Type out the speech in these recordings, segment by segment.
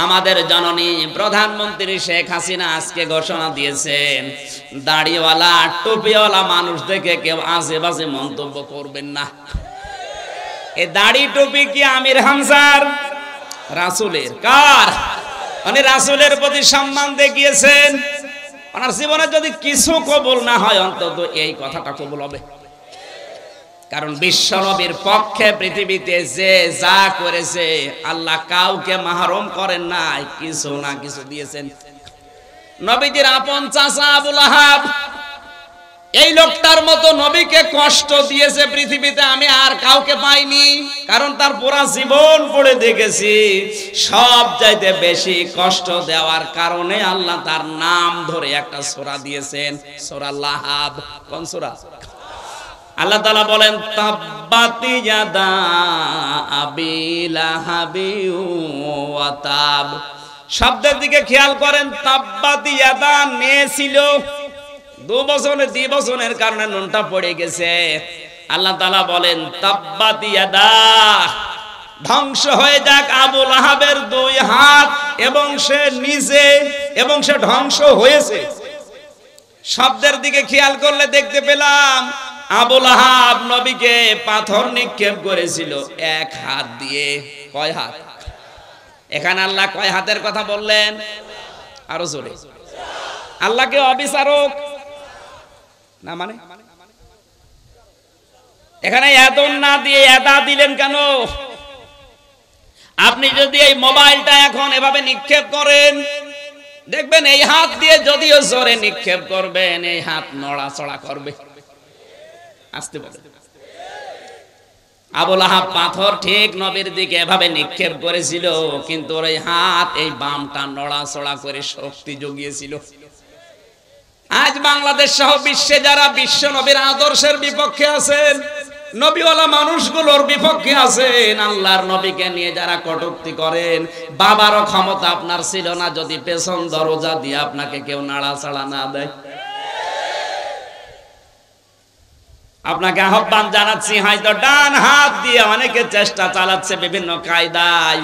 আমাদের জননী প্রধানমন্ত্রী শেখ হাসিনা আজকে ঘোষণা দিয়েছেন, দাড়িওয়ালা টুপিওয়ালা মানুষ দেখে কেউ আজেবাজে মন্তব্য করবেন না। এই দাড়ি টুপি কি আমির হামজার? রাসূলের। কার? উনি রাসূলের প্রতি সম্মান দেখিয়েছেন। ওনার জীবনে যদি কিছু কবুল না হয়, অন্তত এই কথাটা কবুল হবে। কারণ বিশ্বনবীর পক্ষে পৃথিবীতে যে যা করেছে, আল্লাহ কাউকে মাহরুম করেন নাই, কিছু না কিছু দিয়েছেন। নবীজির আপন চাচা আবু লাহাব, এই লোকটার মতো নবীকে কষ্ট দিয়েছে পৃথিবীতে আমি আর কাউকে পাইনি। কারণ তার পুরা জীবন পড়ে দেখেছি, সব চাইতে বেশি কষ্ট দেওয়ার কারণে আল্লাহ তার নাম ধরে একটা সূরা দিয়েছেন, সূরা লাহাব। কোন সূরা? আল্লাহ তাআলা বলেন, তাব্বাত ইয়াদা আবি লাহাবি ওয়া তাব। শব্দের দিকে খেয়াল করেন। তাব্বাত ইয়াদা নে ছিল 2 বছরের কারণে নুনটা পড়ে গেছে। আল্লাহ তাআলা বলেন, তাব্বাত ইয়াদা, ধ্বংস হয়ে যাক আবু লাহাবের 2 হাত, এবং সে নিজে, এবং সে ধ্বংস হয়েছে। শব্দের দিকে খেয়াল করলে দেখতে পেলাম আবু লাহাব নবীকে পাথর নিক্ষেপ করেছিল 1 হাত দিয়ে। কয় হাত? এখানে আল্লাহ কয় হাতের কথা বললেন? আরো জোরে। আল্লাহ কি অবিচারক না? মানে এখানে এদন না দিয়ে এদা দিলেন কেন? আপনি যদি এই মোবাইলটা এখন এভাবে নিক্ষেপ করেন, দেখবেন এই হাত দিয়ে যদিও জোরে নিক্ষেপ করবেন, এই হাত নড়াচড়া করবে। আসতে বলে। আবু লাহাব পাথর ঠিক নবীর দিকে এভাবে নিক্ষেপ করেছিল, কিন্তু ওর এই হাত, এই বামটা নড়াচড়া করে শক্তি জুগিয়েছিল। আজ বাংলাদেশ সহ বিশ্বে যারা বিশ্ব নবীর আদর্শের বিপক্ষে আছেন, নবীওয়ালা মানুষগুলোর বিপক্ষে আছেন, আল্লাহর নবীকে নিয়ে যারা কটূক্তি করেন, বাবারও ক্ষমতা আপনার ছিল না যদি পেছন দরজা দিয়ে আপনাকে কেউ নাড়াচাড়া না দেয়। আপনাকে আহ্বান জানাচ্ছি, হয়তো ডান হাত দিয়ে অনেকে চেষ্টা চালাচ্ছে বিভিন্ন কায়দায়,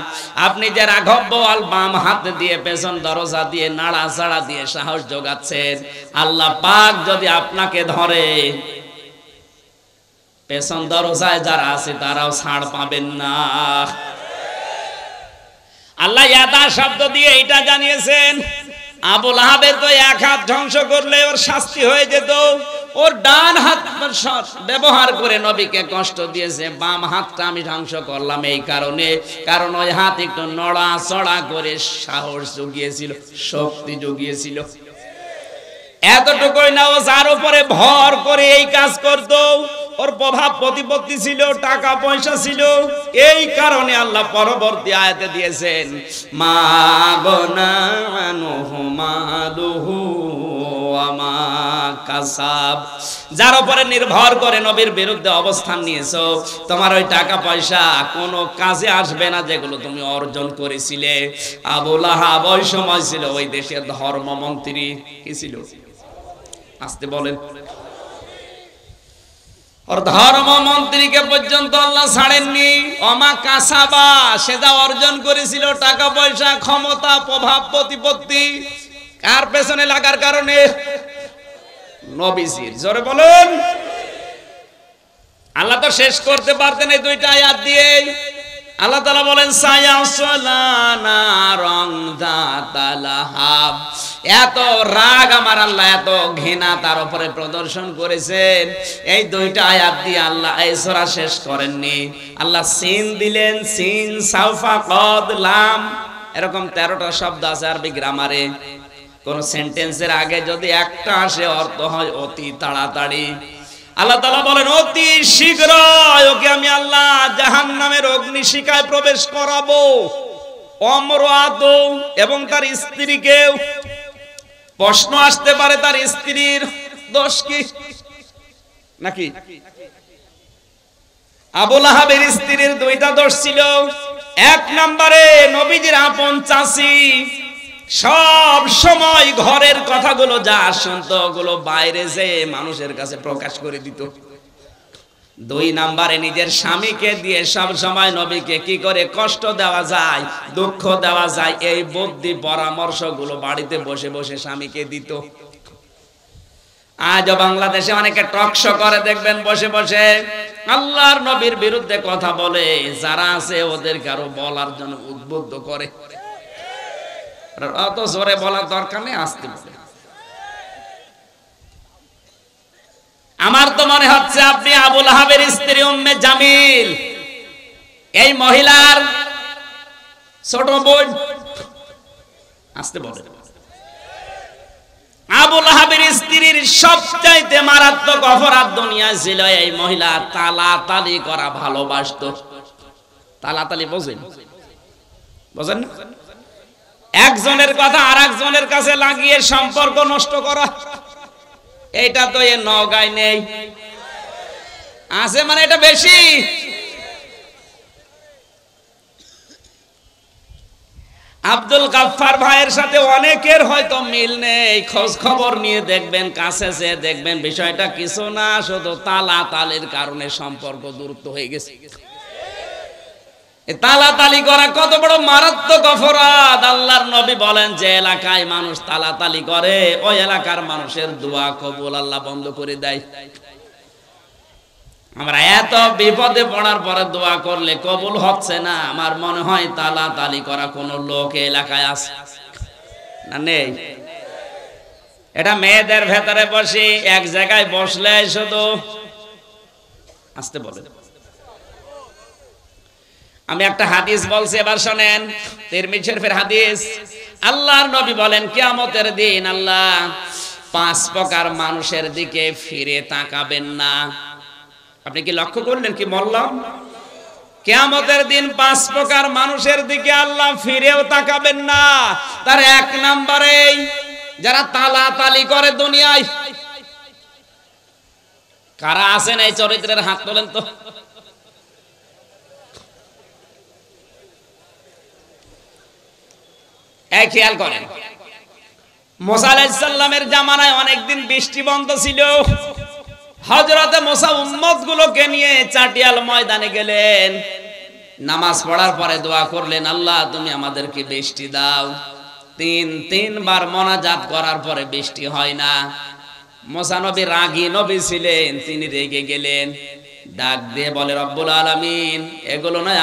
আপনি যে রাঘব আল বাম হাত দিয়ে পেছন দরজা দিয়ে নাড়াচাড়া দিয়ে সাহস যোগাচ্ছেন, আল্লাহ পাক যদি আপনাকে ধরে, পেছন দরজায় যারা আছে তারাও ছাড় পাবেন না। আল্লাহ ইয়াদা শব্দ দিয়ে এটা জানিয়েছেন, আবু লাহাবের তো 1 হাত ধ্বংস করলে ওর শাস্তি হয়ে যেত। ওর ডান হাত ব্যবহার করে নবীকে কষ্ট দিয়েছে, বাম হাতটা আমি ধ্বংস করলাম এই কারণে, কারণ ওই হাত একটু নড়াচড়া করে সাহস জুগিয়েছিল, শক্তি জুগিয়েছিল। এতটুকুই না, ও যার উপরে ভর করে এই কাজ করতো, ওর প্রভাব প্রতিপত্তি ছিল, টাকা পয়সা ছিল, এই কারণে আল্লাহ পরবর্তী আয়াতে দিয়েছেন, মা গনানুহু মালুহু ওয়া মা কাসাব। যার উপরে নির্ভর করে নবীর বিরুদ্ধে অবস্থান নিয়েছো, তোমার ওই টাকা পয়সা কোনো কাজে আসবে না যেগুলো তুমি অর্জন করেছিলে। আবু লাহাব ওই সময় ছিল ওই দেশের ধর্মমন্ত্রী। কি ছিল? আসতে বলেন। ওর ধর্মমন্ত্রীকে পর্যন্ত আল্লাহ ছাড়েননি। অমা কাসাবা, সে যা অর্জন করেছিল, টাকা পয়সা, ক্ষমতা, প্রভাব প্রতিপত্তি, কার পেছনে লাগার কারণে? নবীজির। জোরে বলুন। আল্লাহ তো শেষ করতে পারতেন এই 2টা আয়াত দিয়ে। আল্লাহ তাআলা বলেন, সায়াসলানা রং যাতালাহাব। এত রাগ আমার আল্লাহ, এত ঘৃণা তার উপরে প্রদর্শন করেছেন, এই 2টা আয়াত দিয়ে আল্লাহ এই সূরা শেষ করেননি। আল্লাহ সিন দিলেন, সিন, সাউফা, কদ, লাম, এরকম 13টা শব্দ আছে আরবি গ্রামারে। কোন সেন্টেন্সের আগে যদি একটা আসে, অর্থ হয় অতি তাড়াতাড়ি। আল্লাহ তাআলা বলেন, অতি শীঘ্র ওকে আমি আল্লাহ জাহান্নামের অগ্নিশিখায় প্রবেশ করাবো, অমরাত এবং তার স্ত্রীকেও। প্রশ্ন আসতে পারে, তার স্ত্রীর দোষ কি নাকি? আবু লাহাবের স্ত্রীর 2টা দোষ ছিল। 1 নম্বরে নবীজির আপন চাচী সব সময় ঘরের কথাগুলো যা শুনতো, ওগুলো বাইরে যে মানুষের কাছে প্রকাশ করে দিত। দুই নম্বরে নিজের স্বামীকে দিয়ে সব সময় নবীকে কি করে কষ্ট দেওয়া যায়, দুঃখ দেওয়া যায়, এই বুদ্ধি পরামর্শগুলো বাড়িতে বসে বসে স্বামীকে দিত। আজও বাংলাদেশে অনেকে টকশো করে দেখবেন বসে বসে আল্লাহর নবীর বিরুদ্ধে কথা বলে, যারা আছে ওদের কারো বলার জন্য উদ্বুদ্ধ করে। অত জোরে বলার দরকার নেই, আসতে বলে। আমার তো মনে হচ্ছে আপনি আবুল আহাবের স্ত্রী উম্মে জামিল, এই মহিলার ছোট বোন, আসতে বলে। আবুল আহাবের স্ত্রীর সবচাইতে মারাত্মক অপরাধ দুনিয়ায় ছিল এই মহিলা তালাতালি করা ভালোবাসতো। তালাতালি বোঝেন? বোঝেন না? একজনের কথা আর একজনের কাছে লাগিয়ে সম্পর্ক নষ্ট করা। এটা তো এ নওগাঁয় নেই, আছে মানে এটা বেশি। আব্দুল গাফফার ভাইয়ের সাথে অনেকের হয়তো মিল নেই, খোঁজ খবর নিয়ে দেখবেন, কাছে যে দেখবেন বিষয়টা কিছু না, শুধু তালাতালির কারণে সম্পর্ক দূরত্ব হয়ে গেছে। তালাতালি করা কত বড় মারাত্মক অপরাধ। আল্লাহর নবী বলেন, যে এলাকায় মানুষ তালাতালি করে ওই এলাকার মানুষের দোয়া কবুল আল্লাহ বন্ধ করে দেয়। আমরা এত বিপদে পড়ার পরে দোয়া করলে কবুল হচ্ছে না, আমার মনে হয় তালাতালি করা কোন লোক এলাকায় আছে না? নেই। এটা মেয়েদের ভেতরে বসে এক জায়গায় বসলে শুধু আসতে বলে। আমি একটা হাদিস বলছি, এবার শোনেন, তিরমিজি শরীফের হাদিস। আল্লাহর নবী বলেন, কিয়ামতের দিন আল্লাহ 5 প্রকার মানুষের দিকে ফিরে তাকাবেন না। আপনি কি লক্ষ্য করলেন কি বললাম? কিয়ামতের দিন 5 প্রকার মানুষের দিকে আল্লাহ ফিরেও তাকাবেন না। তার 1 নম্বরে যারা তালাতালি করে দুনিয়ায়। কারা আছেন এই চরিত্রের? হাত তোলেন তো। এই খেয়াল করেন, মুসা আলাইহিস সালামের জামানায় অনেকদিন বৃষ্টি বন্ধ ছিল। হযরতে মুসা উম্মতগুলোকে নিয়ে চাটিয়াল ময়দানে গেলেন। নামাজ পড়ার পরে দোয়া করলেন, আল্লাহ তুমি আমাদেরকে বৃষ্টি দাও। 3বার মোনাজাত করার পরে বৃষ্টি হয় না। মুসা নবী রাগী নবী ছিলেন, তিনি রেগে গেলেন। ডাক দিয়ে বলে, রব্বুল আলামিন, এগুলো নয়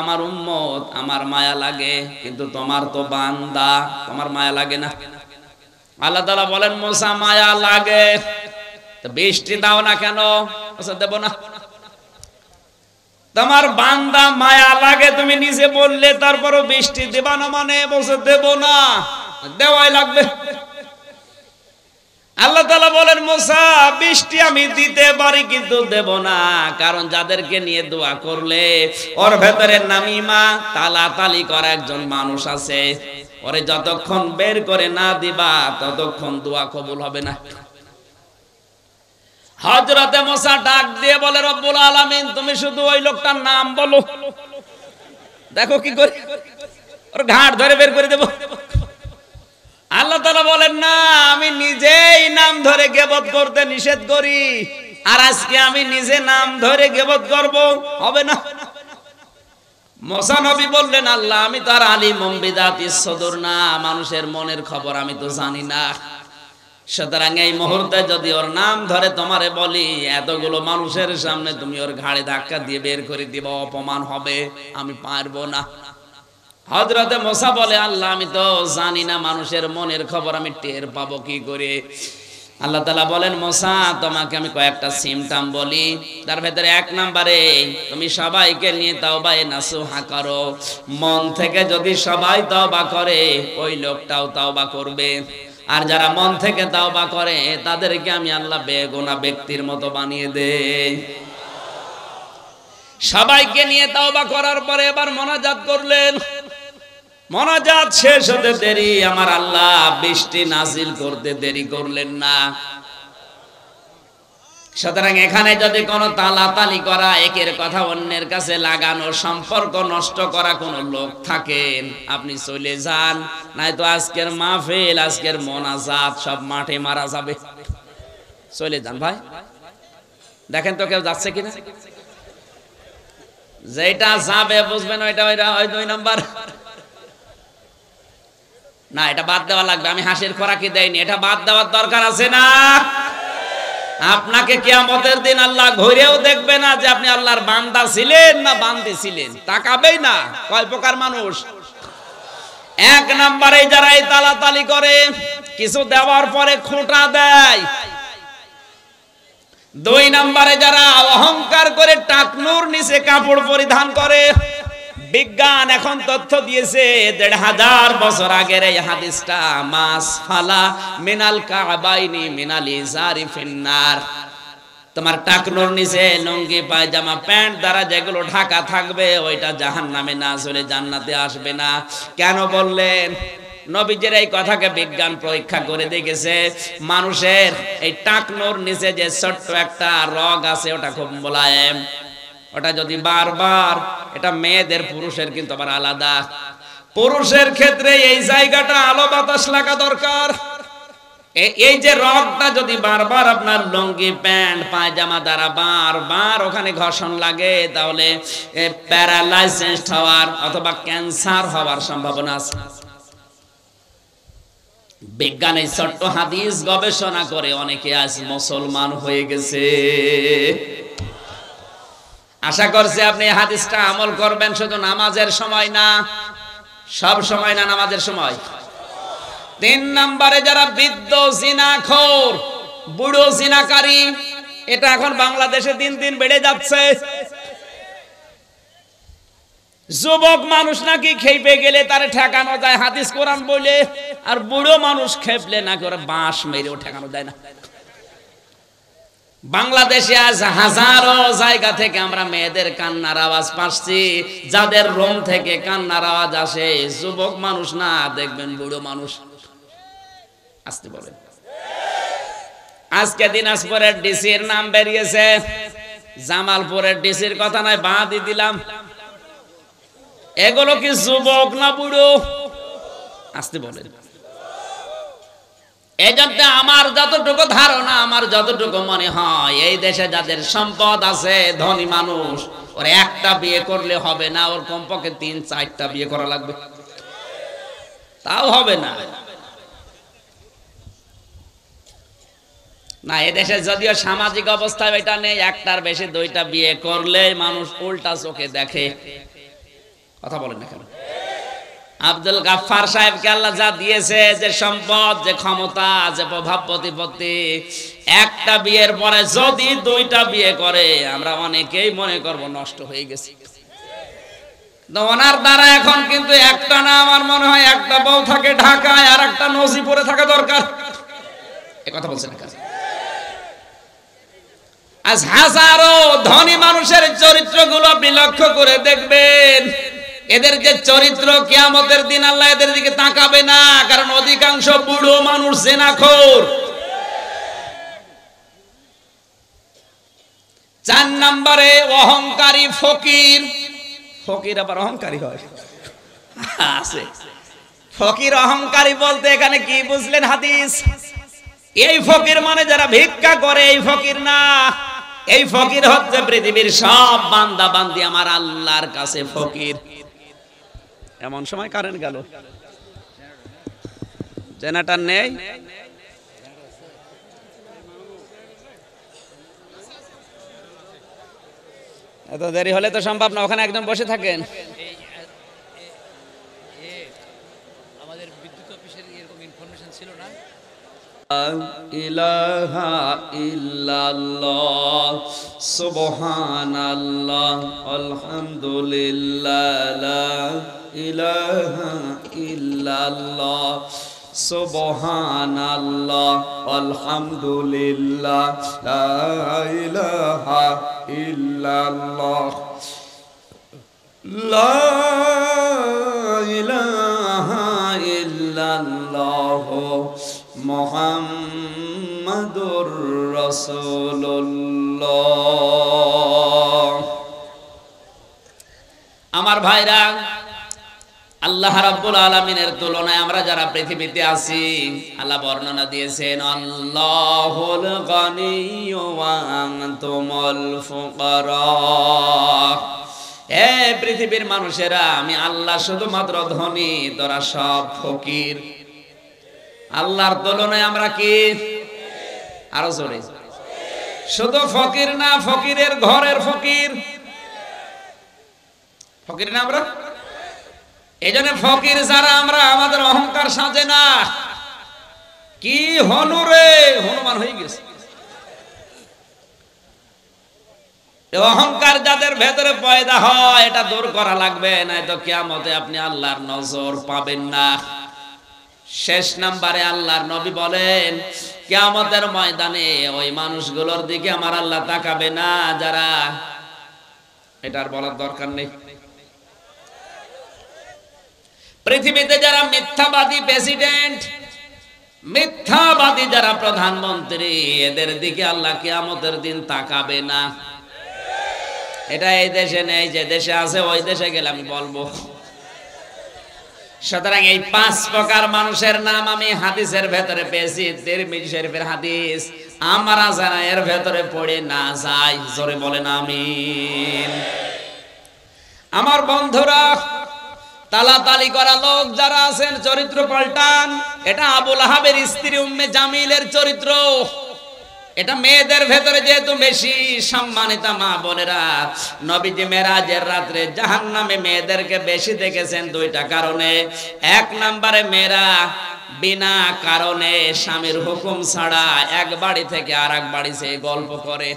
আমার উম্মত, আমার মায়া লাগে, কিন্তু তোমার তো বান্দা, তোমার মায়া লাগে না। আল্লাহ তাআলা বলেন, মুসা মায়া লাগে তো বৃষ্টি দাও না কেন? দেব না। তোমার বান্দা মায়া লাগে, তুমি নিজে বললে, তারপরও বৃষ্টি দেবা না মানে? বলছে দেব না, দেওয়াই লাগবে। আল্লাহ তাআলা বলেন, মুসা বৃষ্টি আমি দিতে পারি কিন্তু দেব না, কারণ যাদেরকে নিয়ে দোয়া করলে ওর ভেতরে নামিমা তালাতালি করা একজন মানুষ আছে, ওরে যতক্ষণ বের করে না দিবা ততক্ষণ দোয়া কবুল হবে না। হযরতে মুসা ডাক দিয়ে বলে, রব্বুল আলামিন, তুমি শুধু ওই লোকটার নাম বলো, দেখো কি করে ওর ঘাট ধরে বের করে দেব। আল্লাহ তাআলা বলেন, না, আমি নিজেই নাম ধরে গীবত করতে নিষেধ করি, আর আজকে আমি নিজে নাম ধরে গীবত করব, হবে না। মুসা নবী বললেন, আল্লাহ আমি তো আর আলিমুম বিযাতিস সুদূর না, মানুষের মনের খবর আমি তো জানি না। সুতরাং এই মুহূর্তে যদি ওর নাম ধরে তোমারে বলি, এতগুলো মানুষের সামনে তুমি ওর ঘাড়ে ধাক্কা দিয়ে বের করে দিবা, অপমান হবে, আমি পারবো না। হযরতে মুসা বলে, আল্লাহ আমি তো জানি না মানুষের মনের খবর, আমি টের পাবো কি করে? আল্লাহ তাআলা বলেন, মুসা তোমাকে আমি কয়েকটা সিমটম বলি, তার ভেতরে 1 নম্বরে তুমি সবাইকে নিয়ে তাওবা নাসুহা করো। মন থেকে যদি সবাই তাওবা করে, ওই লোকটাও তাওবা করবে। আর যারা মন থেকে তাওবা করে তাদেরকে আমি আল্লাহ বেগুনাহ ব্যক্তির মতো বানিয়ে দেই। সবাইকে নিয়ে তাওবা করার পরে এবার মোনাজাত করলেন। মোনাজাত শেষ হতে দেরি, আমার আল্লাহ বৃষ্টি নাজিল করতে দেরি করলেন না। সুতরাং এখানে যদি কোনো তালাতালি করা, একের কথা অন্যের কাছে লাগানো, সম্পর্ক নষ্ট করা কোনো লোক থাকেন, আপনি চলে যান, নয়তো আজকের মাহফিল, আজকের মোনাজাত সব মাঠে মারা যাবে। চলে যান ভাই, দেখেন তো কেউ যাচ্ছে কিনা। যেটা যাবে বুঝবেন ওইটা ওই 2 নাম্বার না, এটা বাদ দেওয়া লাগবে। আমি হাসির খোরাকি দেইনি, এটা বাদ দেওয়ার দরকার আছে না? আপনাকে কিয়ামতের দিন আল্লাহ ঘুরেও দেখবে না যে আপনি আল্লাহর বান্দা ছিলেন না বান্দি ছিলেন, তাকাবেই না। কয় প্রকার মানুষ? 1 নম্বরে যারা এই তালাতালি করে, কিছু দেওয়ার পরে খোঁটা দেয়। 2 নম্বরে যারা অহংকার করে টাকনুর নিচে কাপড় পরিধান করে। বিজ্ঞান এখন তথ্য দিয়েছে 1500 বছর আগের এই হাদিসটা, মাস ফালা মিনাল কাবাইনি মিনাল ইজারি ফিন্নার। তোমার টাকনুর নিচে লুঙ্গি পায়জামা প্যান্ট দ্বারা যেগুলো ঢাকা থাকবে ওইটা জাহান্নামে না চলে জান্নাতে আসবে না। কেন বললেন? নবীজির এই কথাকে বিজ্ঞান পরীক্ষা করে দেখেছে, মানুষের এই টাকনুর নিচে যে ছোট্ট একটা রগ আছে ওটা খুব মোলায়েম। ওটা যদি বারবার, এটা মেয়েদের পুরুষের কিন্তু আবার আলাদা। পুরুষের ক্ষেত্রে এই জায়গাটা আলো বাতাস লাগা দরকার। এই যে রগটা যদি বারবার আপনার লুঙ্গি প্যান্ট পায়জামা দ্বারা বারবার ওখানে ঘর্ষণ লাগে, তাহলে প্যারালাইসিস হওয়ার অথবা ক্যান্সার হওয়ার সম্ভাবনা আছে। বিজ্ঞান এই ছোট্ট হাদিস গবেষণা করে অনেকে আজ মুসলমান হয়ে গেছে। আশা করছি আপনি এই হাদিসটা আমল করবেন, শুধু নামাজের সময় না, সব সময় না, নামাজের সময়। 3 নম্বরে যারা বৃদ্ধ জিনাখোর, বুড়ো জিনাকারী, এটা এখন বাংলাদেশে দিন দিন বেড়ে যাচ্ছে। যুবক মানুষ নাকি খেপে গেলে তারে ঠেকানো যায় হাদিস কোরআন বলে, আর বুড়ো মানুষ খেপলে নাকি ওরা বাঁশ মেরেও ঠেকানো যায় না। বাংলাদেশে আজ হাজারো জায়গা থেকে আমরা মেয়েদের কান্নার আওয়াজ পাচ্ছি। যাদের রুম থেকে কান্নার আওয়াজ আসে যুবক মানুষ না, দেখবেন বুড়ো মানুষ। আসতে বলেন। আজকে দিনাজপুরের ডিসির নাম বেরিয়েছে, জামালপুরের ডিসির কথা নয়, বাদই দিলাম। এগুলো কি যুবক না বুড়ো? আসতে বলেন। এই জন্য আমার যতটুকু ধারণা, আমার যতটুকু মনে হয়, এই দেশে যাদের সম্পদ আছে, ধনী মানুষ, ওর একটা বিয়ে করলে হবে না, ওর কমপক্ষে 3-4টা বিয়ে করা লাগবে, তাও হবে না। না, এদেশে যদিও সামাজিক অবস্থায় এটা নেই, একটার বেশি 2টা বিয়ে করলে মানুষ উল্টা চোখে দেখে। কথা বলেন না কেন? আব্দুল গাফফার সাহেবকে আল্লাহ যা দিয়েছে, যে সম্পদ, যে ক্ষমতা, যে প্রভাব প্রতিপত্তি, একটা বিয়ের পরে যদি 2টা বিয়ে করে, আমরা অনেকেই মনে করব নষ্ট হয়ে গেছে। ওনার দ্বারা এখন কিন্তু একটা না, আমার মনে হয় একটা বউ থাকে ঢাকায় আর একটা নজিপুরে থাকা দরকার। এ কথা বলছেন না? আজ হাজারো ধনী মানুষের চরিত্রগুলো আপনি লক্ষ্য করে দেখবেন, এদের যে চরিত্র, কিয়ামতের দিন আল্লাহ এদের দিকে তাকাবে না, কারণ অধিকাংশ বুড়ো মানুষ জিনাখোর। 4 নম্বরে অহংকারী ফকির। ফকির আবার অহংকারী হয়? আছে। ফকির অহংকারী বলতে এখানে কি বুঝলেন হাদিস? এই ফকির মানে যারা ভিক্ষা করে এই ফকির না, এই ফকির হচ্ছে পৃথিবীর সব বান্দা বান্দি আমার আল্লাহর কাছে ফকির। এমন সময় কারেন্ট গেল, জেনারেটর নেই, এত দেরি হলে তো সম্ভব না। ওখানে একদম বসে থাকেন। আমাদের বিদ্যুৎ অফিসের এরকম ইনফরমেশন ছিল না। ইলাহা ইল্লাল্লাহ সুবহানাল্লাহ আলহামদুলিল্লাহ লা ইলাহা ইল্লাল্লাহ সুবহানাল্লাহ আলহামদুলিল্লাহ লা ইলাহা ইল্লাল্লাহ লা ইলাহা ইল্লাল্লাহ মুহাম্মাদুর রাসূলুল্লাহ। আমার ভাইরা, আল্লাহ রাব্বুল আলামিনের তুলনায় আমরা যারা পৃথিবীতে আছি, আল্লাহ বর্ণনা দিয়েছেন আল্লাহুল গনিয়্যু ওয়া আনতুমুল ফুকারা। হে পৃথিবীর মানুষেরা, আমি আল্লাহ শুধুমাত্র ধনী, তোরা সব ফকির। আল্লাহর তুলনায় আমরা কি? আরো জোরে। শুধু ফকির না, ফকিরের ঘরের ফকির। ফকির না আমরা? এই জন্য ফকির যারা আমরা, আমাদের অহংকার সাজে না। কি হনু রে, হনুমান হয়ে গেছে। অহংকার যাদের ভেতরে পয়দা হয়, এটা দূর করা লাগবে, নয়তো কিয়ামতে আপনি আল্লাহর নজর পাবেন না। শেষ নাম্বারে আল্লাহর নবী বলেন, কিয়ামতের ময়দানে ওই মানুষগুলোর দিকে আমার আল্লাহ তাকাবে না যারা, এটার বলার দরকার নেই, পৃথিবীতে যারা মিথ্যাবাদী প্রেসিডেন্ট, মিথ্যাবাদী যারা প্রধানমন্ত্রী, এদের দিকে আল্লাহ কিয়ামতের দিন তাকাবে না। এটা এই দেশে নেই, যে দেশে আছে ওই দেশে গেলে আমি বলবো। সুতরাং এই 5 প্রকার মানুষের নাম আমি হাদিসের ভেতরে পেয়েছি, তিরমিজি শরীফের হাদিস। আমরা যারা এর ভেতরে পড়ে না যাই, জোরে বলেন আমিন। আমার বন্ধুরা, তালাতালি করা লোক যারা আছেন, চরিত্র পাল্টান। এটা আবু লাহাবের স্ত্রী উম্মে জামিলের চরিত্র। এটা মেয়েদের ভেতরে যেহেতু বেশি সম্মানিত মা বোনেরা, নবীজি মেরাজের রাত্রে জাহান্নামে মেয়েদেরকে বেশি দেখেছেন 2টা কারণে। 1 নম্বরে, মেয়েরা বিনা কারণে স্বামীর হুকুম ছাড়া এক বাড়ি থেকে আরেক বাড়ি সে গল্প করে।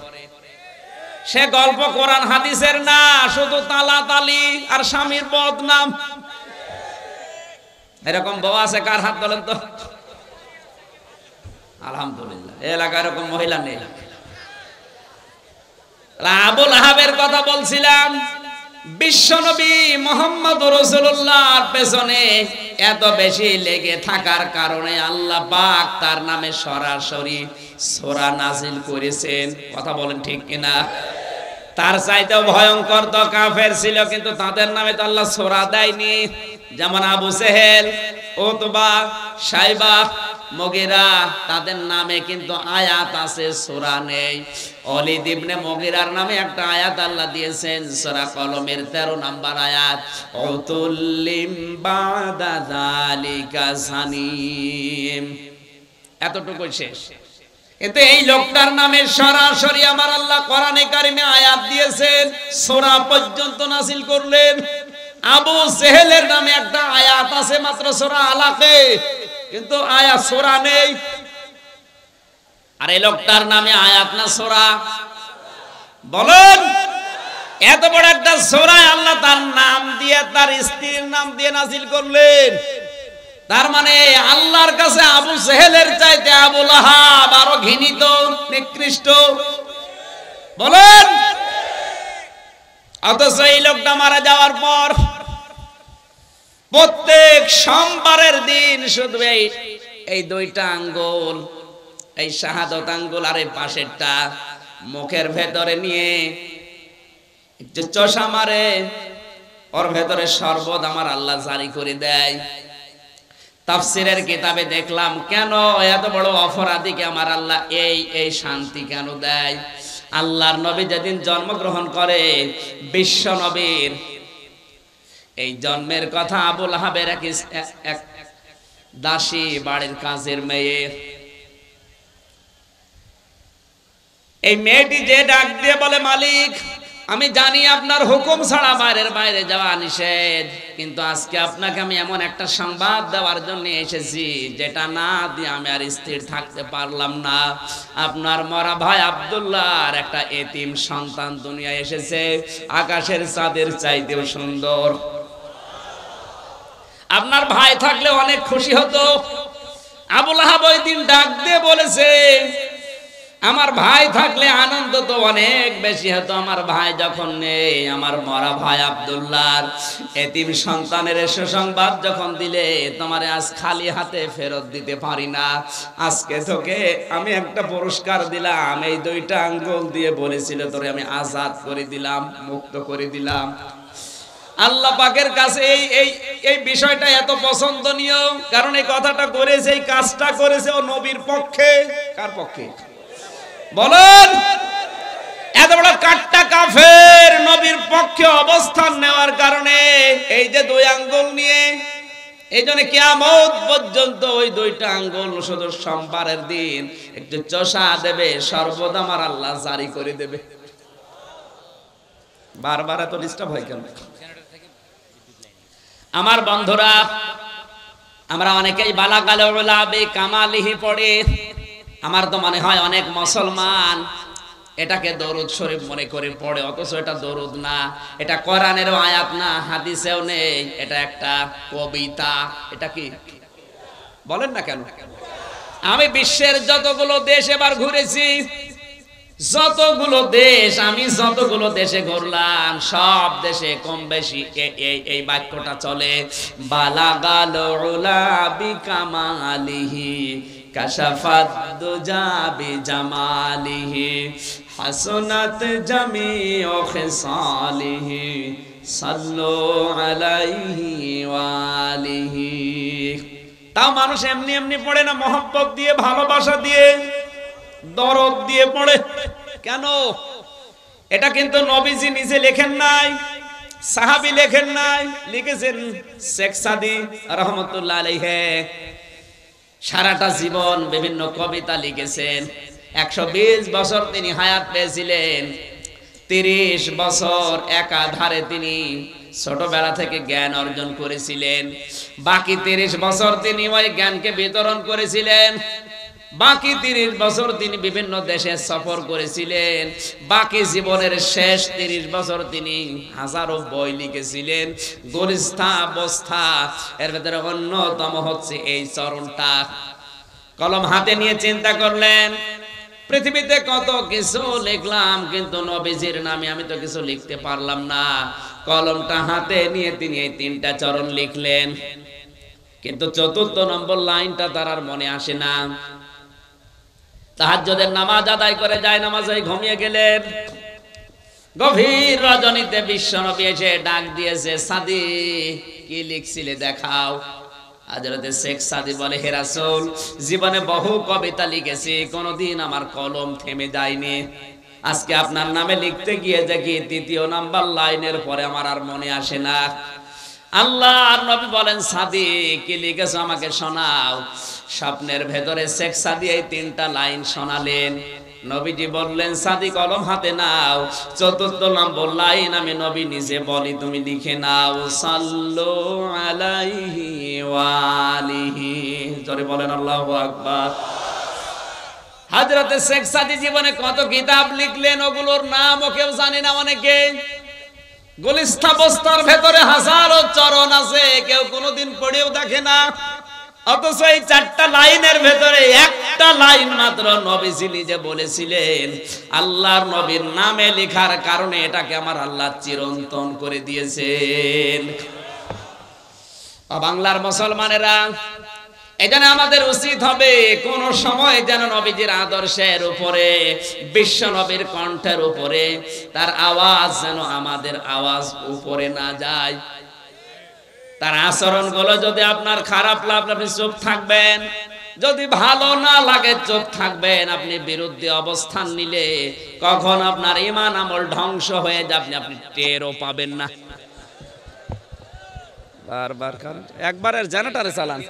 সে গল্প কোরআন হাদিসের না, শুধু তালাতালি আর স্বামীর বদনাম। এরকম বউ আছে কার হাত বলেন তো? আলহামদুলিল্লাহ, এলাকায় এরকম মহিলা নেই। আবু লাহাবের কথা বলছিলাম। বিশ্বনবী মুহাম্মদ রাসূলুল্লাহর পেছনে এত বেশি লেগে থাকার কারণে আল্লাহ পাক তার নামে সরাসরি সূরা নাজিল করেছেন। কথা বলেন ঠিক কিনা? তার চাইতেও ভয়ঙ্কর তো কাফের ছিল, কিন্তু তাদের নামে তো আল্লাহ সূরা দেয়নি। যেমন আবু জেহেল, উতবা, শাইবা, মুগীরা, তাদের নামে কিন্তু আয়াত আছে, সূরা নেই। ওলীদ ইবনে মুগীরার নামে একটা আয়াত আল্লাহ দিয়েছেন, সূরা কলমের 13 নম্বর আয়াত, উতুল্লিম বাদা যালিকা জানিম। এতটুকু শেষ। কিন্তু এই লোকটার নামে সরাসরি আমার আল্লাহ কোরআনে কারিমে আয়াত দিয়েছেন, সূরা পর্যন্ত নাযিল করলেন। আবু জেহেলের নামে একটা আয়াত আছে মাত্র সূরা আলাকে, কিন্তু আয়াত সূরা নেই। আর এই লোকটার নামে আয়াত না সূরা? বলেন, এত বড় একটা সূরা আল্লাহ তার নাম দিয়ে, তার স্ত্রীর নাম দিয়ে নাযিল করলেন। তার মানে আল্লাহর কাছে আবু জেহেলের চাইতে আবু লাহাব আরো ঘৃণিত, নিকৃষ্ট। বলেন, অথচ এই লোকটা মারা যাওয়ার পর প্রত্যেক সোমবারের দিন শুধু এই 2টা আঙ্গুল, এই শাহাদত আঙ্গুল আর এই পাশেরটা মুখের ভেতরে নিয়ে একটু চষা মারে, ওর ভেতরে শরবত আমার আল্লাহ জারি করে দেয়। তাফসীরের কিতাবে দেখলাম, কেন এত বড় অপরাধীকে আমার আল্লাহ এই শান্তি কেন দেয়? আল্লাহর নবী যেদিন জন্মগ্রহণ করে, বিশ্ব নবীর এই জন্মের কথা আবু লাহাবের এক দাসী, বাড়ির কাজের মেয়ে, এই মেয়েটি যে ডাক দিয়ে বলে, মালিক আমি জানি আপনার হুকুম ছাড়া বাইরে যাওয়া নিষেধ, কিন্তু আজকে আপনাকে আমি এমন একটা সংবাদ দেওয়ার জন্য এসেছি যেটা না দিয়ে আমি আর স্থির থাকতে পারলাম না। আপনার মরা ভাই আব্দুল্লাহর একটা এতিম সন্তান দুনিয়ায় এসেছে, আকাশের চাঁদের চাইতেও সুন্দর। আপনার ভাই থাকলে অনেক খুশি হতো। আবু লাহাব ওই দিন ডাক দিয়ে বলেছে, আমার ভাই থাকলে আনন্দ তো অনেক বেশি হতো। আমার ভাই যখন নেই, আমার মরা ভাই আব্দুল্লাহর এতিম সন্তানের সুসংবাদ যখন দিলে, তোমার আজ খালি হাতে ফেরত দিতে পারি না। আজকে তোকে আমি একটা পুরস্কার দিলাম, এই 2টা আঙ্গুল দিয়ে বলেছিল তোরে আমি আজাদ করে দিলাম, মুক্ত করে দিলাম। আল্লাহ পাকের কাছে এই বিষয়টা এত পছন্দনীয়, কারণ এই কথাটা করেছে, এই কাজটা করেছে ও নবীর পক্ষে। কার পক্ষে বলেন? এত বড় কাট্টা কাফের নবীর পক্ষে অবস্থান নেওয়ার কারণে এই যে দুই আঙ্গুল নিয়ে, এই জন্য কিয়ামত পর্যন্ত ওই দুইটা আঙ্গুল শুধু সোমবারের দিন একটু চষা দেবে, সর্বদা আমার আল্লাহ জারি করে দেবে। বারবার এত ডিস্টার্ব হয় কেন? আমার বন্ধুরা, আমরা অনেকেই বালাগাল উলাবি কামালিহি পড়ে। আমার তো মনে হয় অনেক মুসলমান এটাকে দরুদ শরীফ মনে করে পড়ে, অথচ এটা দরুদ না, এটা কোরআনেরও আয়াত না, হাদিসেও নেই, এটা একটা কবিতা। এটা কি বলেন না কেন? আমি বিশ্বের যতগুলো দেশ এবার ঘুরেছি, আমি যতগুলো দেশে ঘুরলাম, সব দেশে কম বেশি এই বাক্যটা চলে, বালাগাল উলাবি কামালিহি কাশাফাত দুজা বিজামালিহি হাসনাত জামিউ খিসালিহি সাল্লু আলাইহি ওয়া আলিহি। তাও মানুষ এমনি এমনি পড়ে না, মহব্বত দিয়ে, ভালোবাসা দিয়ে, দরদ দিয়ে পড়ে। কেন? এটা কিন্তু নবীজি নিজে লেখেন নাই, সাহাবী লেখেন নাই, লিখেছেন শেখ সাদি রাহমাতুল্লাহ আলাইহি। সারাটা জীবন বিভিন্ন কবিতা লিখেছেন। 120 বছর তিনি হায়াত পেয়েছিলেন। 30 বছর একাধারে তিনি ছোটবেলা থেকে জ্ঞান অর্জন করেছিলেন। বাকি 30 বছর তিনি ওই জ্ঞানকে বিতরণ করেছিলেন। বাকি 30 বছর তিনি বিভিন্ন দেশে সফর করেছিলেন। বাকি জীবনের শেষ 30 বছর তিনি হাজারো বই লিখেছিলেন। গরিষ্ঠা অবস্থা এর ভেতরে অন্যতম হচ্ছে এই চরণটা। কলম হাতে নিয়ে চিন্তা করলেন, পৃথিবীতে কত কিছু লিখলাম, কিন্তু নবীজির নামে আমি তো কিছু লিখতে পারলাম না। কলমটা হাতে নিয়ে তিনি এই 3টা চরণ লিখলেন, কিন্তু 4র্থ নম্বর লাইনটা তার আর মনে আসে না। তাহাজ্জুদের নামাজ আদায় করে যায় নামাজে ঘুমিয়ে গেলেন। গভীর রজনীতে বিশ্বনবী এসে ডাক দিয়েছে, সাদি কি লিখছিলে দেখাও। হযরতে শেখ সাদি বলে, হে রাসূল, জীবনে বহু কবিতা লিখেছি, কোনোদিন আমার কলম থেমে যায়নি। আজকে আপনার নামে লিখতে গিয়ে দেখি 3য় নাম্বার লাইনের পরে আমার আর মনে আসে না। আল্লাহ আর নবী বলেন, সাদি কি লিখেছো আমাকে শোনাও। স্বপ্নের ভেতরে শেখ সাদি এই 3টা লাইন শোনালেন। নবীজি বললেন, সাদি কলম হাতে নাও, 4র্থ নম্বর লাইন আমি নবী নিজে বলি, তুমি লিখে নাও, সাল্লু আলাইহি ওয়া আলিহি। জোরে বলেন আল্লাহু আকবার। হযরতে শেখ সাদি জীবনে কত কিতাব লিখলেন, ওগুলোর নামও কেউ জানে না অনেকে। গুলিস্তা বস্তার ভেতরে হাজারো চরণ আছে, কেউ কোনোদিন পড়েও দেখে না। অথচ এই 4টা লাইনের ভেতরে একটা লাইন মাত্র নবীজি নিজে বলেছিলেন। আল্লাহর নবীর নামে লেখার কারণে এটাকে আমার আল্লাহ চিরন্তন করে দিয়েছেন। বাংলার মুসলমানেরা, এজন্য আমাদের উচিত হবে কোন সময় যেন নবীজির আদর্শের উপরে, বিশ্ব নবীর কণ্ঠের উপরে তার আওয়াজ যেন আমাদের আওয়াজ উপরে না যায়। তার আচরণগুলো যদি আপনার খারাপ লাগে আপনি চুপ থাকবেন, যদি ভালো না লাগে চুপ থাকবেন। আপনি বিরুদ্ধে অবস্থান নিলে কখন আপনার ঈমান আমল ধ্বংস হয়ে যাবে আপনি টেরও পাবেন না। বারবার কারণ একবারের জেনারেটরে চালান।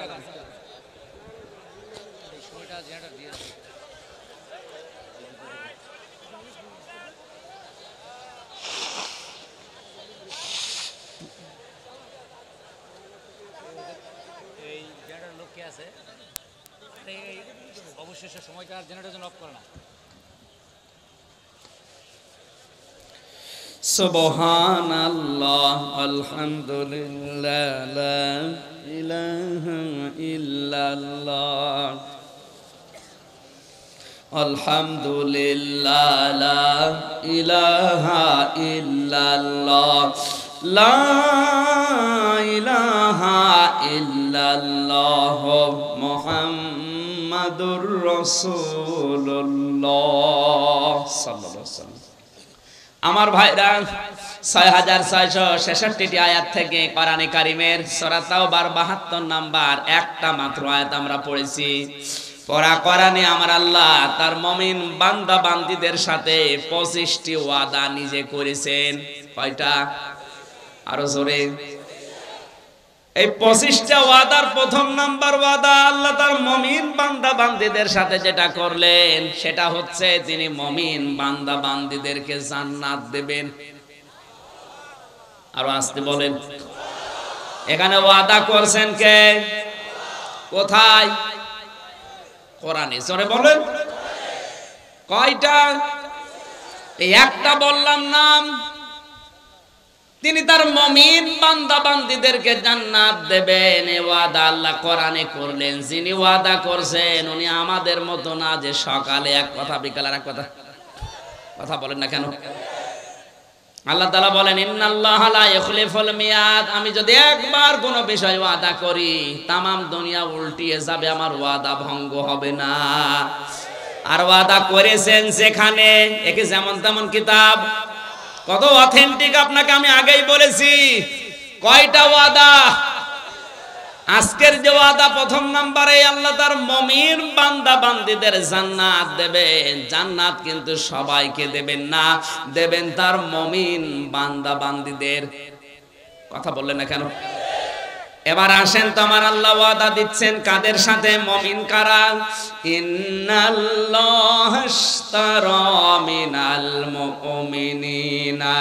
অবশেষে সময়টা জেনারেটর অফ করে না। সুবহানাল্লাহ আলহামদুলিল্লাহ লা ইলাহা ইল্লাল্লাহ আলহামদুলিল্লাহ লা ইলাহা ইল্লাল্লাহ লা ইলাহা ইল্লাল্লাহ মুহাম্মাদুর রাসূলুল্লাহ সাল্লাল্লাহু আলাইহি ওয়াসাল্লাম। আমার ভাইরা, 6666টি আয়াত থেকে কোরআনে কারীমের সূরা তাওবার 72 নাম্বার একটা মাত্র আয়াত আমরা পড়েছি। পড়া কোরআনে আমার আল্লাহ তার মুমিন বান্দা বান্দীদের সাথে 25টি ওয়াদা নিজে করেছেন। কয়টা? আরো জোরে। এই 25টা ওয়াদার প্রথম নাম্বার ওয়াদা আল্লাহ তার মুমিন বান্দা বান্দীদের সাথে যেটা করলেন সেটা হচ্ছে তিনি মুমিন বান্দা বান্দীদেরকে জান্নাত দেবেন। আরো আসতে বলেন। এখানে ওয়াদা করছেন কে? কোথায়? কোরআনে। জোরে বলেন। কয়টা? এই একটা বললাম নাম। তিনি তার মুমিন বান্দা বান্দীদেরকে জান্নাত দেবেন, এই ওয়াদা আল্লাহ কোরআনে করলেন। যিনি ওয়াদা করছেন উনি আমাদের মতো না যে সকালে এক কথা বিকালে আর এক কথা। কথা বলেন না কেন? আল্লাহ তাআলা বলেন ইন্নাল্লাহা লা ইখলিফুল মিয়াদ। আমি যদি একবার কোনো বিষয় ওয়াদা করি তামাম দুনিয়া উল্টিয়ে যাবে, আমার ওয়াদা ভঙ্গ হবে না। আর ওয়াদা করেছেন যেখানে, একে যেমন তেমন কিতাব, কত অথেন্টিক আপনাকে আমি আগেই বলেছি। কয়টা ওয়াদা? আজকের যে ওয়াদা প্রথম নাম্বারে আল্লাহ তার মুমিন বান্দা বান্দীদের জান্নাত দেবেন। জান্নাত কিন্তু সবাইকে দেবেন না, দেবেন তার মুমিন বান্দা বান্দীদের। কথা বললেন না কেন? এবার আসেন তো আমার আল্লাহ ওয়াদা দিচ্ছেন কাদের সাথে? মুমিন কারা? ইন্নাল্লাহা আশতারা মিনাল মুমিনিনা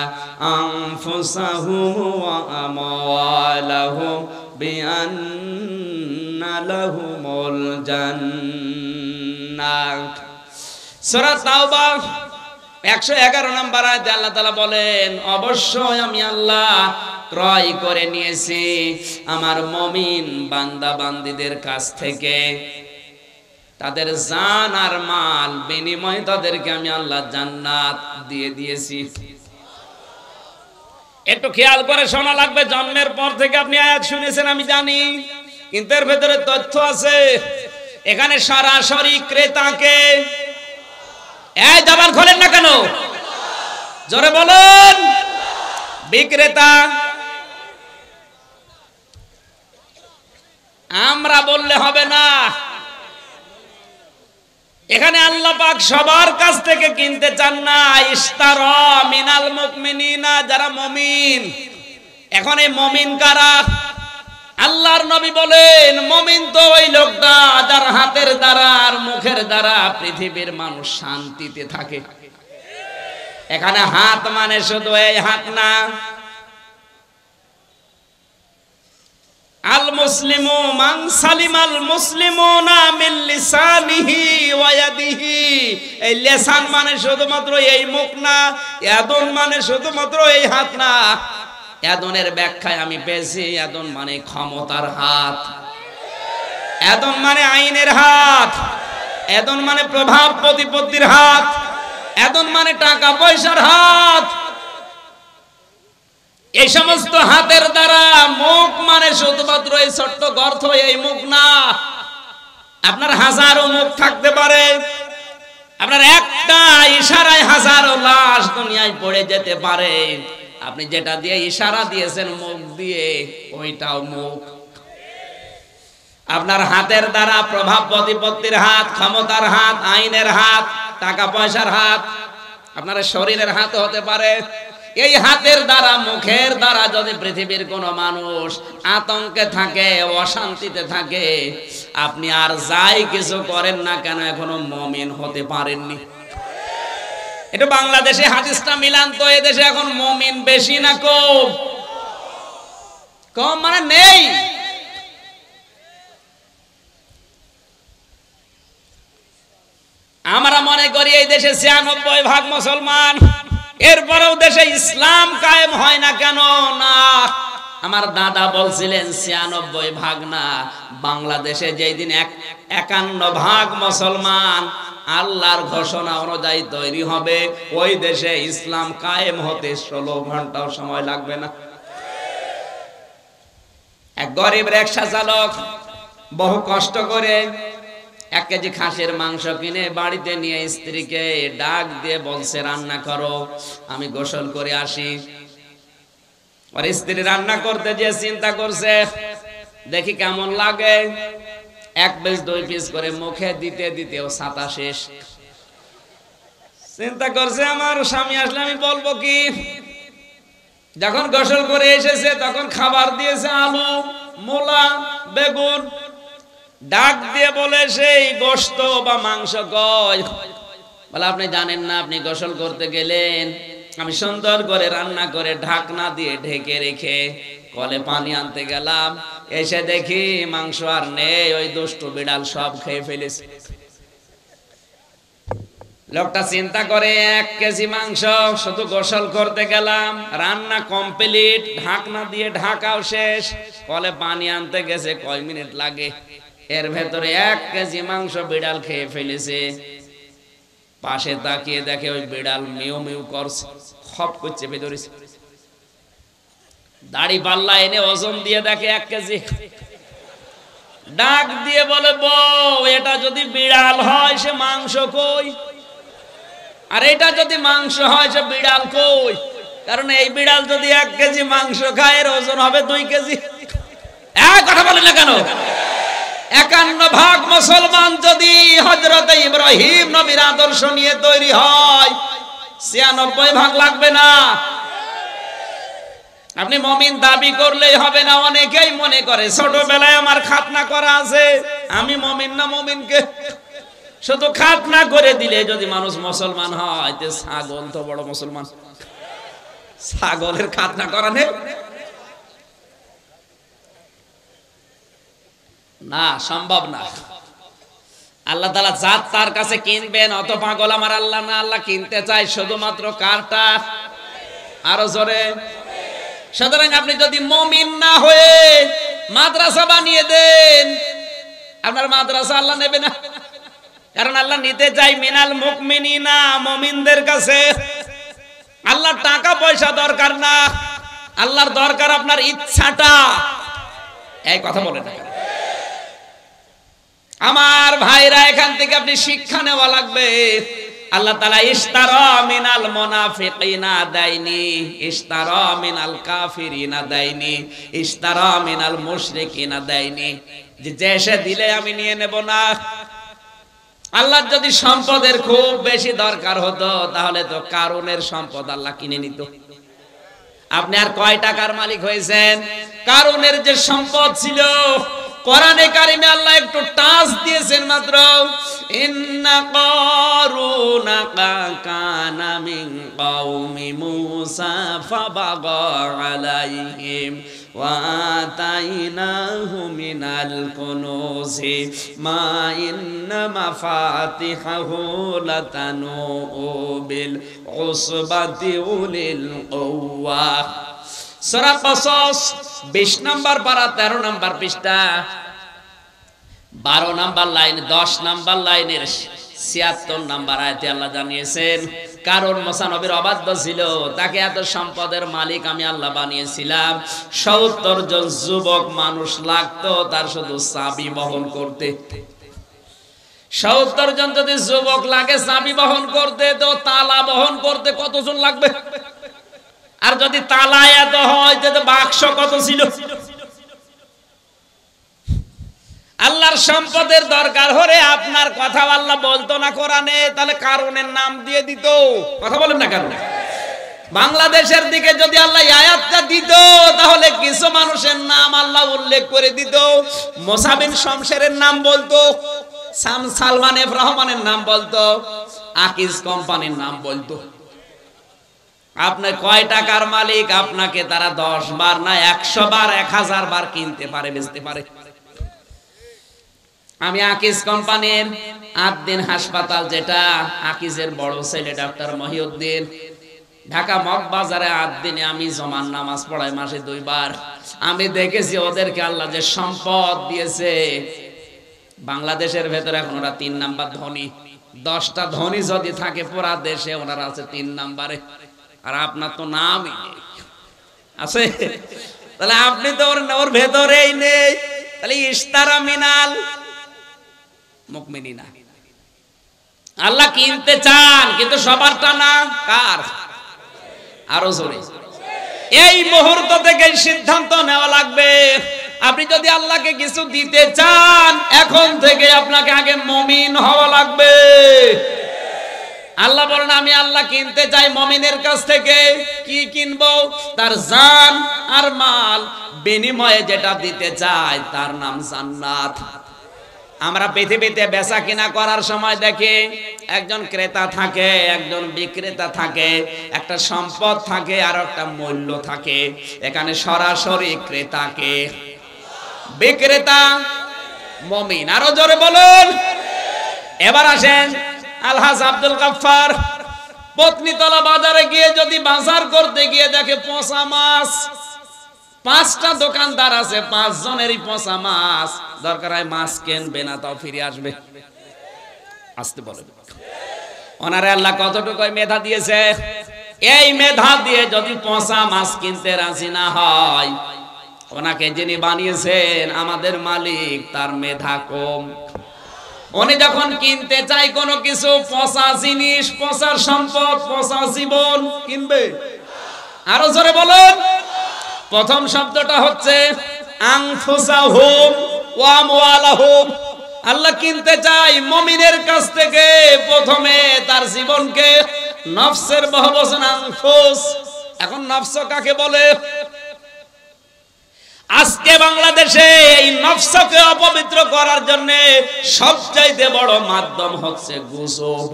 আনফুসাহুম ওয়া আমওয়ালাহুম বিআন্না লাহুমুল জান্নাহ। সূরা তাওবা 111 নম্বর আয়াতে আল্লাহ তাআলা বলেন অবশ্যই আমি আল্লাহ ক্রয় করে নিয়েছি আমার মুমিন বান্দা বান্দীদের কাছ থেকে তাদের জান আর মাল বিনিময়ে তাদেরকে আমি আল্লাহ জান্নাত দিয়ে দিয়েছি। একটু খেয়াল করে শোনা লাগবে। জন্মের পর থেকে আপনি আয়াত শুনেছেন আমি জানি, কিন্তু এর ভেতরে তথ্য আছে। এখানে সরাসরি ক্রেতাকে, এই জবান খোলেন না কেন? জোরে বলুন। বিক্রেতা আমরা বললে হবে না। এখানে আল্লাহ পাক সবার কাছ থেকে কিনতে চান না। ইশতারা মিনাল মুমিনিনা, যারা মুমিন। এখন এই মুমিন কারা? আল্লাহর নবী বলেন মুমিন তো ওই লোকটা যার হাতের দ্বারা আর মুখের দ্বারা পৃথিবীর মানুষ শান্তিতে থাকে। এখানে হাত মানে শুধু এই হাত না। আল মুসলিমু মান সালিমাল মুসলিমুনা মিন লিসানিহি ওয়া ইয়াদিহি। এই লিসান মানে শুধুমাত্র এই মুখ না, ইয়াদুন মানে শুধুমাত্র এই হাত না। ইয়াদুনের ব্যাখ্যায় আমি পেয়েছি ইয়াদুন মানে ক্ষমতার হাত, ইয়াদুন মানে আইনের হাত, ইয়াদুন মানে প্রভাব প্রতিপত্তির হাত, ইয়াদুন মানে টাকা পয়সার হাত। এই সমস্ত হাতের দ্বারা মুখ মানে শুধুমাত্র এই ছোট্ট গর্ত, এই মুখ না। আপনার হাজারো মুখ থাকতে পারে, আপনার একটা ইশারায় হাজারো লাশ দুনিয়ায় পড়ে যেতে পারে। আপনি যেটা দিয়ে ইশারা দিয়েছেন মুখ দিয়ে, ওইটাও মুখ। আপনার হাতের দ্বারা প্রভাব প্রতিপত্তির হাত, ক্ষমতার হাত, আইনের হাত, টাকা পয়সার হাত, আপনার শরীরের হাত হতে পারে। এই হাতের দ্বারা মুখের দ্বারা যদি পৃথিবীর কোন মানুষ আতঙ্কে থাকে, অশান্তিতে থাকে, আপনি আর যাই কিছু করেন না কেন এখনো মুমিন হতে পারেননি। এটা বাংলাদেশে হাদিসটা মিলান তো, এদেশে এখন মুমিন বেশি না কম? কম মানে নেই। আমরা মনে করি এই দেশে 96% মুসলমান, এরপরেও দেশে ইসলাম কায়েম হয় না কেন? না, আমার দাদা বলছিলেন 96% না, বাংলাদেশে যেই দিন 51% মুসলমান আল্লাহর ঘোষণা অনুযায়ী তৈরি হবে, ওই দেশে ইসলাম কায়েম হতে 16 ঘন্টাও সময় লাগবে না। এক গরিব রিকশা চালক বহু কষ্ট করে 1 কেজি খাসির মাংস কিনে বাড়িতে নিয়ে স্ত্রীকে ডাক দিয়ে বলছে রান্না করো, আমি গোসল করে আসি। আর স্ত্রী রান্না করতে যে চিন্তা করছে দেখি কেমন লাগে, 1 পিস 2 পিস করে মুখে দিতে দিতে ও ছাতা শেষ। চিন্তা করছে আমার স্বামী আসলে আমি বলবো কি। যখন গোসল করে এসেছে তখন খাবার দিয়েছে আলু, মূলা, বেগুন। ডাক দিয়ে বলে সেই গোশত বা মাংস কই? বলে আপনি জানেন না, আপনি গোসল করতে গেলেন, আমি সুন্দর করে রান্না করে ঢাকনা দিয়ে ঢেকে রেখে কলে পানি আনতে গেলাম, এসে দেখি মাংস আর নেই, ওই দুষ্টু বিড়াল সব খেয়ে ফেলেছে। লোকটা চিন্তা করে 1 কেজি মাংস, শুধু গোসল করতে গেলাম, রান্না কমপ্লিট, ঢাকনা দিয়ে ঢাকাও শেষ, কলে পানি আনতে গেছে কয় মিনিট লাগে, এর ভেতরে 1 কেজি মাংস বিড়াল খেয়ে ফেলেছে। পাশে তাকিয়ে দেখে ওই বিড়াল মিউ মিউ করছে, খপ করে চেপে ধরেছে। দাড়ি পাল্লা এনে ওজন দিয়ে দেখে 1 কেজি। ডাক দিয়ে বলে বউ, এটা যদি বিড়াল হয় সে মাংস কই? আর এটা যদি মাংস হয় সে বিড়াল কই? কারণ এই বিড়াল যদি 1 কেজি মাংস খায় এর ওজন হবে 2 কেজি। কথা বলে না কেন? 51 ভাগ মুসলমান যদি হযরত ইব্রাহিম নবীর আদর্শ নিয়ে তৈরি হয়, 96 ভাগ লাগবে না। আপনি মুমিন দাবি করলেই হবে না। অনেকেই মনে করে ছোটবেলায় আমার খাতনা করা আছে, আমি মুমিন না। মুমিনকে শুধু খাতনা করে দিলে যদি মানুষ মুসলমান হয়, তে ছাগল তো বড় মুসলমান। ছাগলের খাতনা করা নেই না, সম্ভব না। আল্লাহ তাআলা জাত তার কাছে কিনবেন, অত পাগল আমার আল্লাহ না। আল্লাহ কিনতে চায় শুধুমাত্র কারটা, আরো জোরে। সুতরাং আপনি যদি মুমিন না হয়ে মাদ্রাসা বানিয়ে দেন, আপনার মাদ্রাসা আল্লাহ নেবে না। কারণ আল্লাহ নিতে চাই মিনাল মুমিনিনা, মুমিনদের কাছে। আল্লাহর টাকা পয়সা দরকার না, আল্লাহর দরকার আপনার ইচ্ছাটা। এই কথা বলে না আমার ভাইরা, এখান থেকে আপনি শিক্ষা নেওয়া লাগবে। আল্লাহ তাআলা ইশতারা মিনাল মুনাফিকিনা দাইনি, ইশতারা মিনাল কাফিরিনা দাইনি, ইশতারা মিনাল মুশরিকিনা দাইনি। যে এসে দিলে আমি নিয়ে নেব না। আল্লাহর যদি সম্পদের খুব বেশি দরকার হতো, তাহলে তো কারুনের সম্পদ আল্লাহ কিনে নিত। আপনি আর কয় টাকার মালিক হয়েছেন? কারুনের যে সম্পদ ছিল, কোরআনে কারিমে আল্লাহ একটু টাচ দিয়েছেন মাত্র। ইন্না কারুনা কানা মিন কওমি মূসা ফাবাগা আলাইহিম ওয়া আতাইনাহু মিনাল কুনুজি মা ইন্না মাফাতিহাহু লাতানু বিল উসবাতি উলিল কুওয়া। সূরা কসস 20 নম্বর পারা 13 নম্বর পৃষ্ঠা 12 নম্বর লাইন 10 নম্বর লাইনের 76 নম্বর আয়াতে আল্লাহ জানিয়েছেন, কারণ মুসা নবীর অবাধ্য ছিল, তাকে এত সম্পদের মালিক আমি আল্লাহ বানিয়েছিলাম। 70 জন যুবক মানুষ লাগতো তার শুধু চাবি বহন করতে। 70 জন যদি যুবক লাগে চাবি বহন করতে, তো তালা বহন করতে কতজন লাগবে? আর যদি তালা এত হয়, তো বাক্স কত ছিল? আল্লাহর সম্পদের দরকার হলে আপনার কথা আল্লাহ বলতো না কোরআনে, তাহলে কারণের নাম দিয়ে দিত। কথা বলেন না কেন? বাংলাদেশের দিকে যদি আল্লাহ আয়াতটা দিত, তাহলে কিছু মানুষের নাম আল্লাহ উল্লেখ করে দিত। মুসা বিন শমশেরের নাম বলতো, সালমান এফ রহমানের নাম বলতো, আকিজ কোম্পানির নাম বলতো। আপনি কয় টাকার মালিক, আপনাকে তারা 10 বার না 100 বার 1000 বার কিনতে পারে, বেচতে পারে। আমি আকিজ কোম্পানির আদ্দিন হাসপাতাল, যেটা আকিজের বড় ছেলে ডাক্তার মহিউদ্দিন, ঢাকা মগবাজারে আদ্দিনে আমি জমান নামাজ পড়াই মাসে 2 বার। আমি দেখেছি ওদেরকে আল্লাহ যে সম্পদ দিয়েছে। বাংলাদেশের ভেতরে এখন ওরা 3 নাম্বার ধনী। 10টা ধনী যদি থাকে পুরা দেশে, ওনারা আছে 3 নাম্বারে। আর আপনার তো নামই নেই, আছে? তাহলে আপনি তো ওর ভেতরেই নেই। তাহলে ইশতারা মিনাল মুমিনিনা, আল্লাহ কিনতে চান, কিন্তু সবারটা না। কার? আরো জোরে। এই মুহূর্ত থেকে সিদ্ধান্ত নেওয়া লাগবে। আপনি যদি আল্লাহকে কিছু দিতে চান, এখন থেকে আপনাকে আগে মুমিন হওয়া লাগবে। আল্লাহ বলেন আমি আল্লাহ কিনতে চাই মুমিনের কাছ থেকে। কি কিনবো? তার জান আর মাল, বিনিময়ে যেটা দিতে চাই তার নাম জান্নাত। আমরা পৃথিবীতে বেচা কিনা করার সময় দেখি একজন ক্রেতা থাকে, একজন বিক্রেতা থাকে, একটা সম্পদ থাকে আর একটা মূল্য থাকে। এখানে সরাসরি ক্রেতাকে, বিক্রেতা মুমিন। আরো জোরে বলুন। এবার আসেন আলহাজ আব্দুল গাফফার পত্নীতলা বাজারে গিয়ে যদি বাজার করতে গিয়ে দেখে পচা মাছ, 5টা দোকানদার আছে, 5 জনেরই পচা মাছ। দরকার হয় মাছ কিনবে না, তাও ফিরে আসবে। আসতে বলে ওনারে আল্লাহ কতটুকু মেধা দিয়েছে। এই মেধা দিয়ে যদি পচা মাছ কিনতে রাজি না হয়, ওনাকে যিনি বানিয়েছেন আমাদের মালিক, তার মেধা কম। উনি যখন কিনতে চাই কোনো কিছু, পচা জিনিস, পচা সম্পদ, পচা জীবন কিনবে। আরো জোরে বলুন। প্রথম শব্দটা হচ্ছে আনফুসাহুম ওয়া আমওয়ালাহুম। আল্লাহ কিনতে চাই মুমিনের কাছ থেকে প্রথমে তার জীবনকে। নফসের বহুবচন আনফুস। এখন নফস কাকে বলে? আজকে বাংলাদেশে এই নফসকে অপবিত্র করার জন্য সবচাইতে বড় মাধ্যম হচ্ছে গুজব।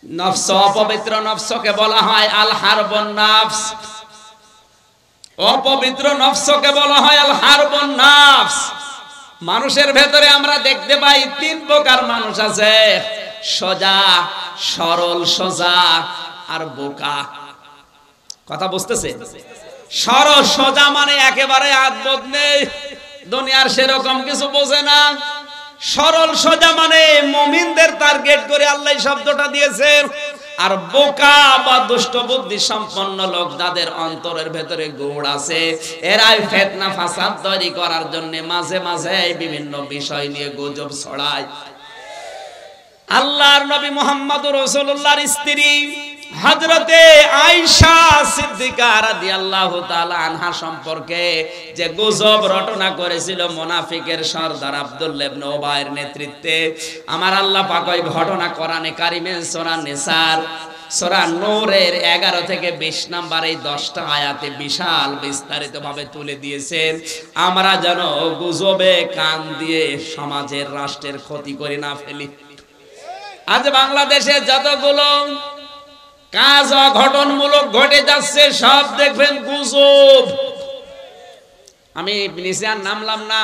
নফস অপবিত্র নফসকে বলা হয় আল হারবুন নাফস। অপবিত্র নফসকে বলা হয় আল হারবুন নাফস। মানুষের ভেতরে আমরা দেখতে পাই 3 প্রকার মানুষ আছে: সোজা, সরল সোজা আর বোকা। কথা বুঝতেছে? সরল সোজা মানে একেবারে আদবদ নেই, দুনিয়ার সেরকম কিছু বোঝে না। সরল সোজা মানে মুমিনদের টার্গেট করে আল্লাহ শব্দটা দিয়েছে। আর বোকা বা দুষ্ট বুদ্ধি সম্পন্ন লোক, যাদের অন্তরের ভেতরে গুড় আছে, এরাই ফিতনা ফাসাদ তৈরি করার জন্য মাঝে মাঝে বিভিন্ন বিষয় নিয়ে গুজব ছড়ায়। আল্লাহর নবী মুহাম্মদুর রাসূলুল্লাহর স্ত্রী হযরতে আয়েশা সিদ্দিকা রাদিয়াল্লাহু তাআলা আনহা সম্পর্কে যে গুজব রটনা করেছিল মুনাফিকের সরদার আব্দুল্লাহ ইবনে উবাইয়ের নেতৃত্বে, আমার আল্লাহ পাক ওই ঘটনা কোরআনে কারিমে সূরা নিসার সূরা নূরের 11 থেকে 20 নম্বর এই 10টা আয়াতে বিশাল বিস্তারিত ভাবে তুলে দিয়েছেন। আমরা যেন গুজবে কান দিয়ে সমাজের, রাষ্ট্রের ক্ষতি করে না ফেলি। আজ বাংলাদেশে যতগুলো কাজ অঘটনমূলক ঘটে যাচ্ছে, সব দেখবেন গুজব। আমি নিচে আর নামলাম না।